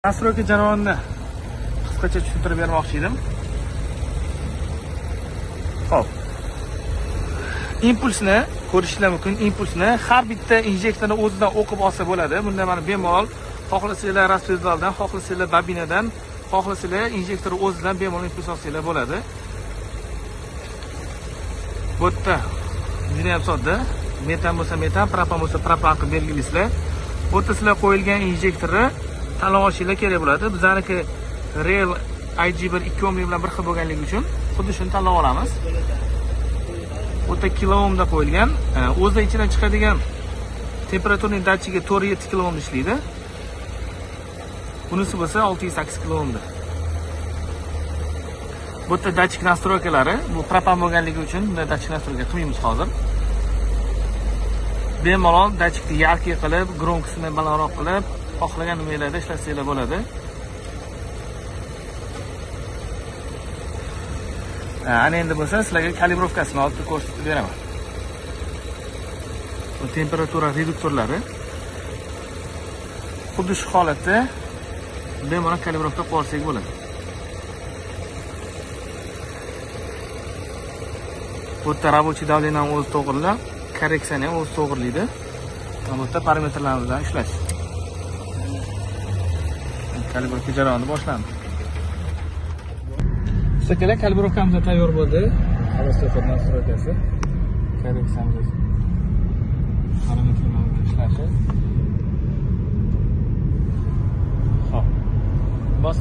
Nastroyka jarayonini qisqacha tushuntirib bermoqchi edim. Xo'p. Impulsni ko'rishinglar mumkin. Impulsni har bitta injektorni o'zidan o'qib olsa bo'ladi. Bunda mana bemalol xohlasanglar raspredaldan, xohlasanglar bobinadan, xohlasanglar injektor o'zidan bemalol impuls olsanglar bo'ladi. Bu yerda juda ham sodda. Metan bo'lsa metan, propan bo'lsa propan qilib belgilaysizlar. Bu yerda sizlar qo'yilgan injektorni tanlab olishinglar kerak bo'ladi. Bizaniki Real IG1 2 ohmli bilan bir xil bo'lganligi uchun xuddi shuni tanlab olamiz. Bu yerda kilo ohmda qo'yilgan. O'zida ichidan chiqadigan temperaturning datchigi 4-7 kilo ohmda ishlaydi. Bunisi bo'lsa 608 kilo ohmda. Bu yerda datchik nastroykalari, bu propan bo'lganligi uchun bunda datchik nastroyka qilmaymiz hozir. Bemalol datchikni yarki qilib, gronkisini balandroq qilib, xohlagan nimalarda ishlasanglar bo'ladi. Ana endi bo'lsa sizlarga kalibrovkasini olib ko'rsatib beraman. Bu temperatura reduktorlari. Xuddi shu holatda bemalol kalibrovka qilib olsak bo'ladi. Bu yerda рабочий давлениyaning o'zi to'g'rilab, korreksiyani ham o'zi to'g'rilaydi. Bu yerda parametrlarimiz bilan ishlash. Kalibrovka jarayoni boshlandi. Ustakalar, kalibrovkamiz tayyor bo'ldi. Holostefod nastroykasi. Korreksiyamiz. Parametrlarimiz ishlashi. Xo'p. Bos.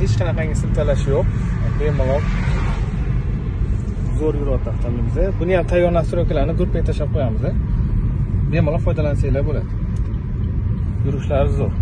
Hech qanaqangi siltalash yo'q. Bemalol zo'r yuradi avtomobilimiz. Buni ham tayyor nastroykalarni gruppaga tashlab qo'yamiz. Bemalol foydalansanglar bo'ladi. Yurishlari zo'r.